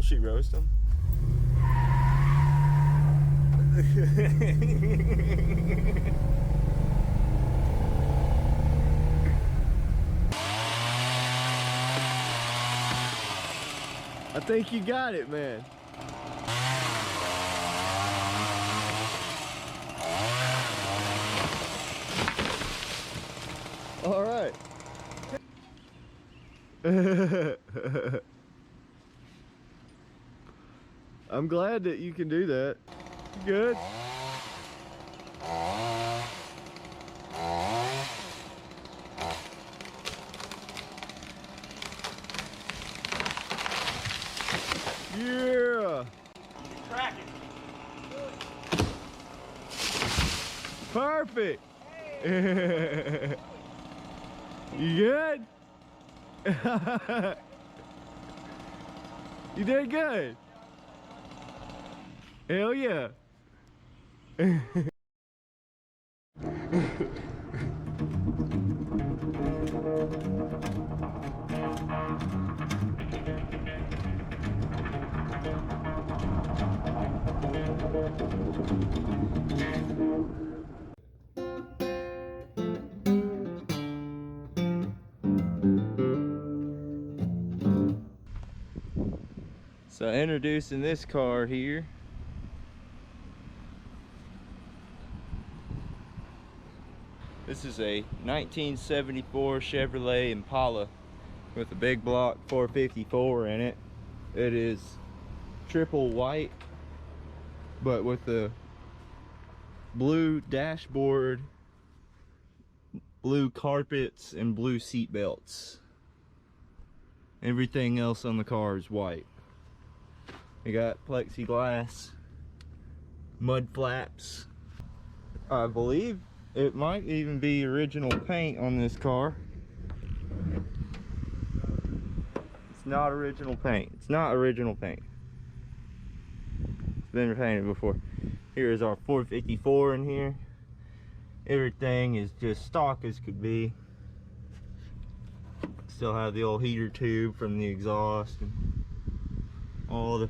she roast them? I think you got it, man. All right. I'm glad that you can do that. Good. Yeah. Cracking. Perfect. You good? You did good. Hell yeah. So introducing this car here. This is a 1974 Chevrolet Impala with a big block 454 in it. It is triple white, but with the blue dashboard, blue carpets, and blue seat belts. Everything else on the car is white. We got plexiglass, mud flaps. I believe it might even be original paint on this car. It's not original paint. It's not original paint. It's been painted before. Here is our 454 in here. Everything is just stock as could be. Still have the old heater tube from the exhaust and all the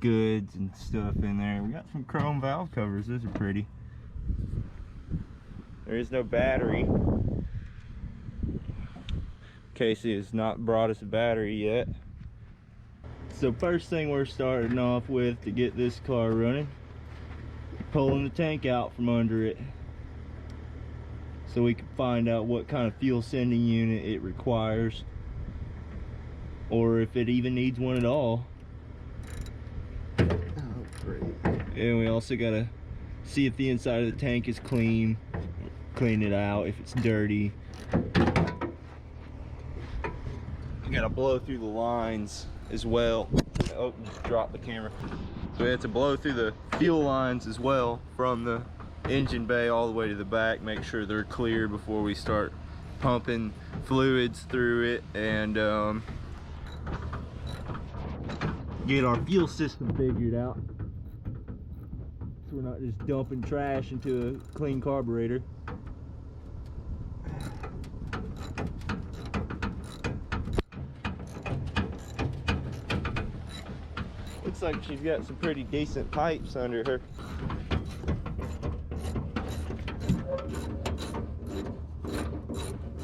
goods and stuff in there. We got some chrome valve covers. Those are pretty. There is no battery. Casey has not brought us a battery yet. So first thing we're starting off with to get this car running, pulling the tank out from under it so we can find out what kind of fuel sending unit it requires, or if it even needs one at all. Oh, great. And we also gotta see if the inside of the tank is clean, clean it out if it's dirty. You gotta blow through the lines as well. Oh, drop the camera. So we have to blow through the fuel lines as well from the engine bay all the way to the back, make sure they're clear before we start pumping fluids through it, and get our fuel system figured out so we're not just dumping trash into a clean carburetor. Looks like she's got some pretty decent pipes under her.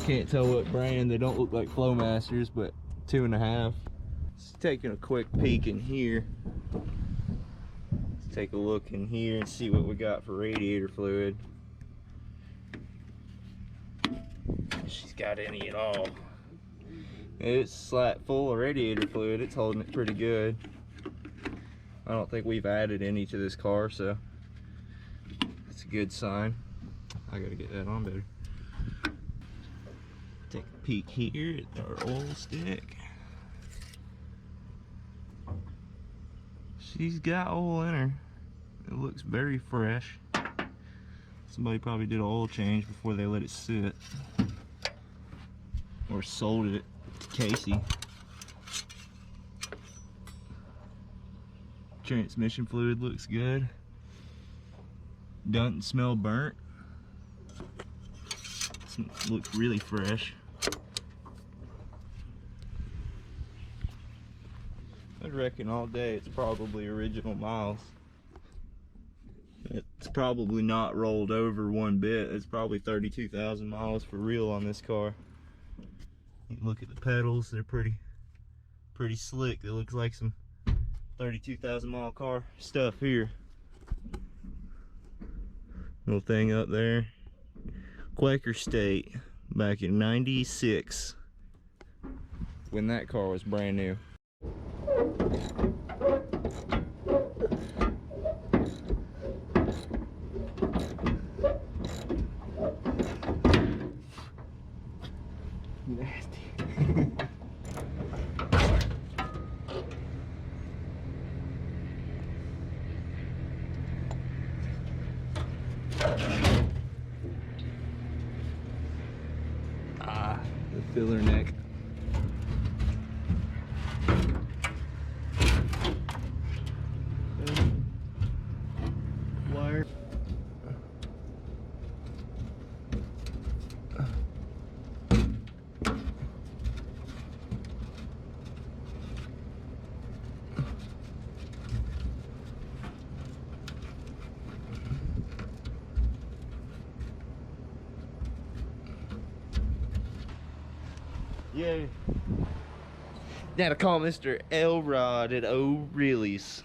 Can't tell what brand. They don't look like Flowmasters, but 2.5. Just taking a quick peek in here. Let's take a look in here and see what we got for radiator fluid. If she's got any at all. It's slap full of radiator fluid. It's holding it pretty good. I don't think we've added any to this car, so that's a good sign. I gotta get that on better. Take a peek here at our oil stick. She's got oil in her. It looks very fresh. Somebody probably did an oil change before they let it sit, or sold it to Casey. Transmission fluid looks good. Doesn't smell burnt. Looks really fresh. I reckon all day it's probably original miles. It's probably not rolled over one bit. It's probably 32,000 miles for real on this car. You can look at the pedals, they're pretty slick. It looks like some 32,000 mile car stuff here. Little thing up there. Quaker State back in '96 when that car was brand new. Nasty. The filler neck. Wire. Yay. Now to call Mr. Elrod at O'Reilly's.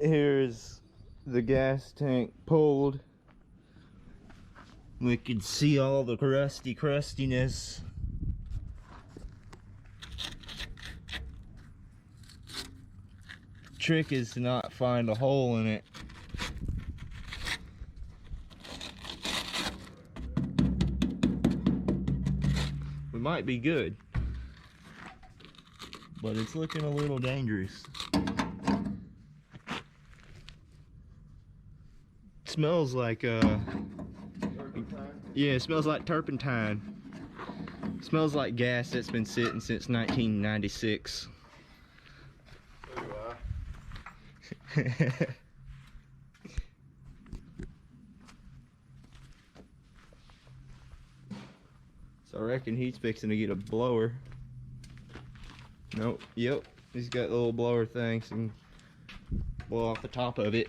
Here's the gas tank pulled. We can see all the crustiness. Trick is to not find a hole in it. We might be good, but it's looking a little dangerous. It smells like yeah, it smells like turpentine. It smells like gas that's been sitting since 1996. So I reckon he's fixing to get a blower. Nope, yep, he's got the little blower thing so he can blow off the top of it.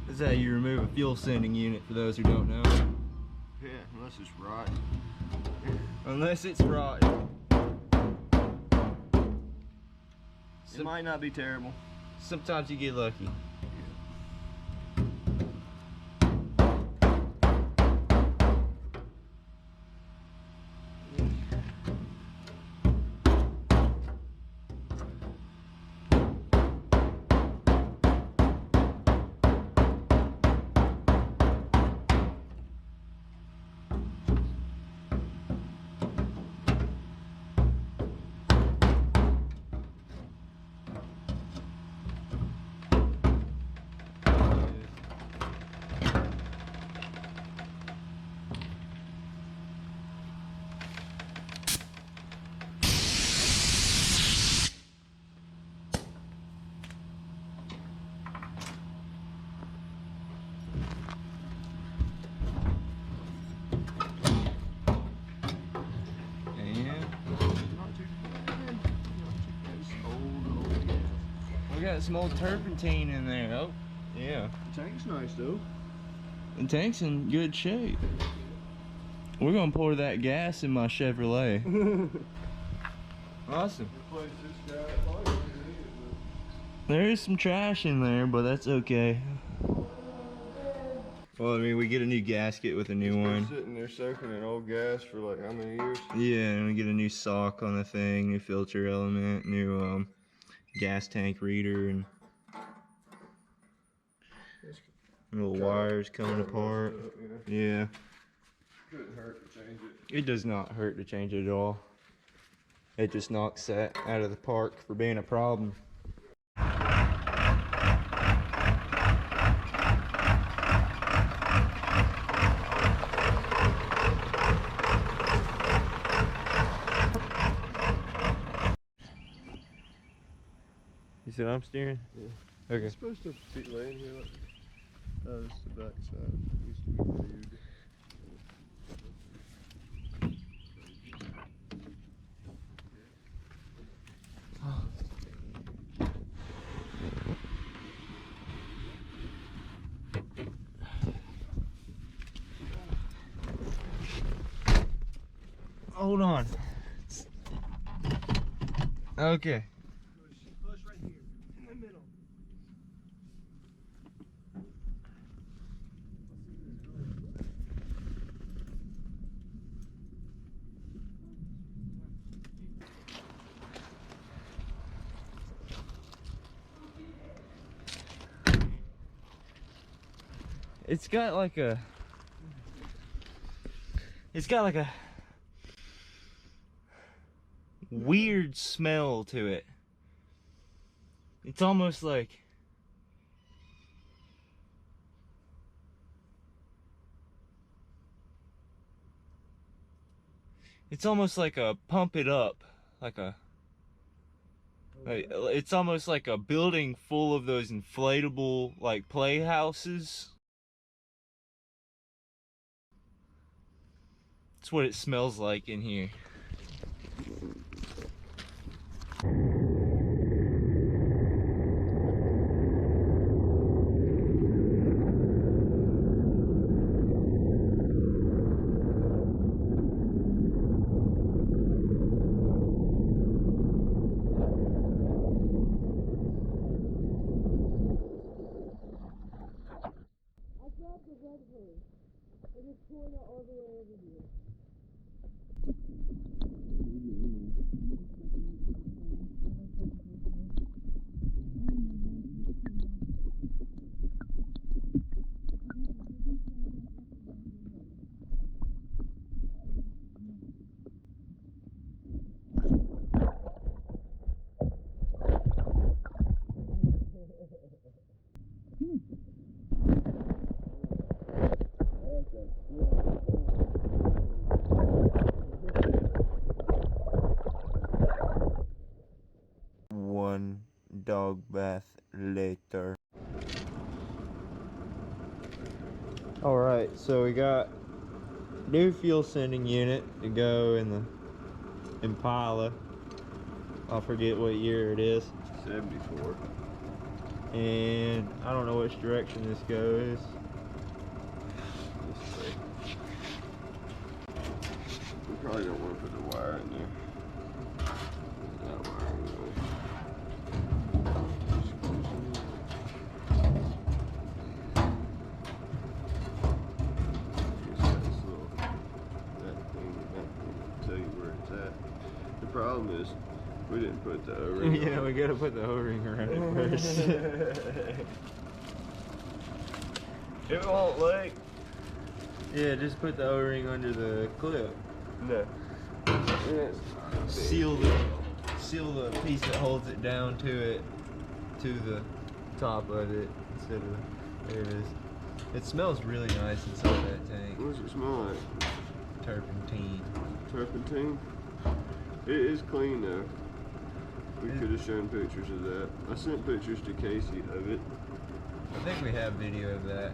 This is how you remove a fuel sending unit, for those who don't know. Yeah, unless it's right. Unless it's rotten. It might not be terrible. Sometimes you get lucky. We got some old turpentine in there. Oh, yeah. The tank's nice though. The tank's in good shape. We're gonna pour that gas in my Chevrolet. Awesome. There is some trash in there, but that's okay. Well, I mean, we get a new gasket with a new one. Sitting there soaking in old gas for like how many years? Yeah, and we get a new sock on the thing, new filter element, new gas tank reader, and little wires coming apart. Yeah. Couldn't hurt to change it. It does not hurt to change it at all. It just knocks that out of the park for being a problem. You said I'm steering? Yeah. Okay. It's supposed to be laying here like this. Oh, this is the back side. It used to be glued. Hold on. Okay. Push right here, in the middle. It's got like a weird smell to it. It's almost like a pump it up, it's almost like a building full of those inflatable like playhouses. That's what it smells like in here. One dog bath later. Alright, so we got new fuel sending unit to go in the Impala. I forget what year it is. 74. And I don't know which direction this goes. This way. We probably don't want to put the wire in there. That wire in the way. The problem is, we didn't put the O-ring Yeah, on. we gotta put the O-ring around it first. It won't leak. Yeah, just put the O-ring under the clip. No. Seal the piece that holds it down to it, to the top of it, instead of, there it is. It smells really nice inside that tank. What does it smell like? Turpentine. Turpentine? It is clean though. We could have shown pictures of that. I sent pictures to Casey of it. I think we have video of that.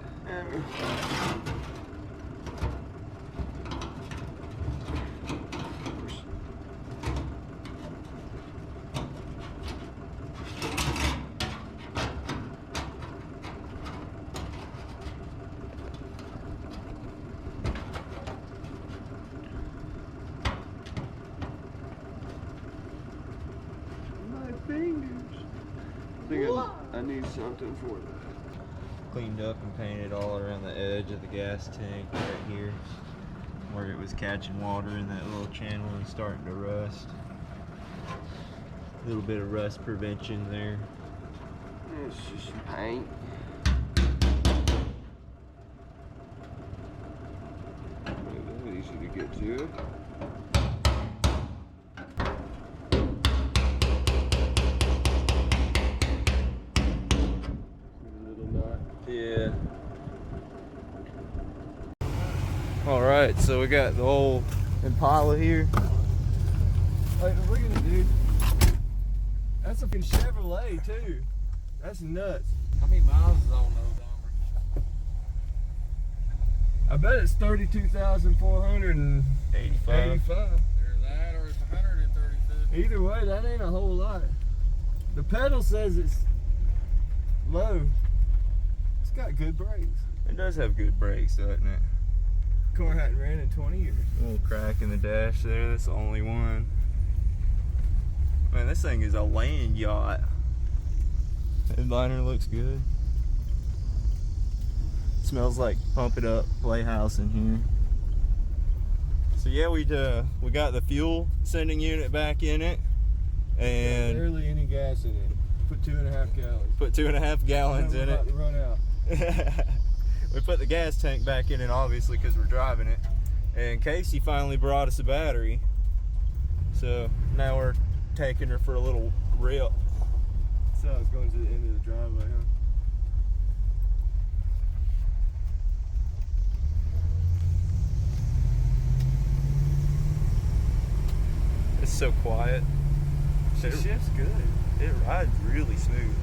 Fingers. I think I need something for that. Cleaned up and painted all around the edge of the gas tank right here, where it was catching water in that little channel and starting to rust. A little bit of rust prevention there. It's just paint. easy to get to. Little knot. Yeah. All right, so we got the old Impala here. Hey, look at it, dude. That's a fucking Chevrolet too. That's nuts. How many miles is on those Dahmer? I bet it's 32,485. $85. Either that or it's 132. Either way, that ain't a whole lot. The pedal says it's low. It's got good brakes. It does have good brakes, doesn't it? Car hadn't ran in 20 years. A little crack in the dash there. That's the only one. Man, this thing is a land yacht. Headliner looks good. Smells like Pump It Up Playhouse in here. So yeah, we got the fuel sending unit back in it, and barely any gas in it. Put 2.5 gallons. put 2.5 gallons in it. About to run out. We put the gas tank back in it, obviously, because we're driving it. And Casey finally brought us a battery. So now we're taking her for a little rip. So it's going to the end of the driveway, huh? It's so quiet. She shifts good. It rides really smooth.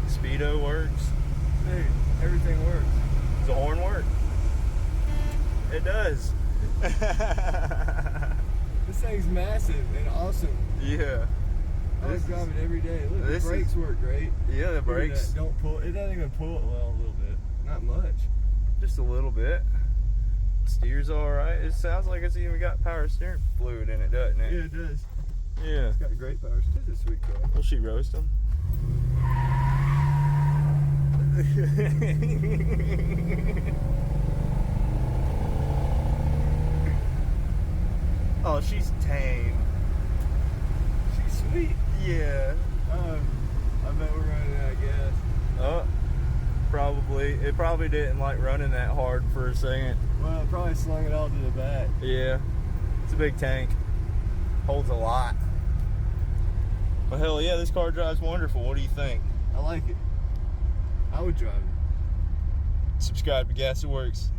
Speedo works. Dude, everything works. Does the horn work? It does. This thing's massive and awesome. Yeah. I This drive it every day. Look, the this brakes is- work great. Yeah, the Look at brakes. that. Don't pull. It doesn't even pull it well. A little bit. Not much. Just a little bit. Steers alright. It sounds like it's even got power steering fluid in it, doesn't it? Yeah, it does. Yeah. It's got great power. It's a sweet car. Will she roast them? Oh, she's tame. She's sweet. Yeah. I bet we're running out of gas. Oh, probably. It probably didn't like running that hard for a second. Well, it probably slung it all to the back. Yeah. It's a big tank. Holds a lot. Well, hell yeah, this car drives wonderful. What do you think? I like it. I would drive it. Subscribe to Gas It Works.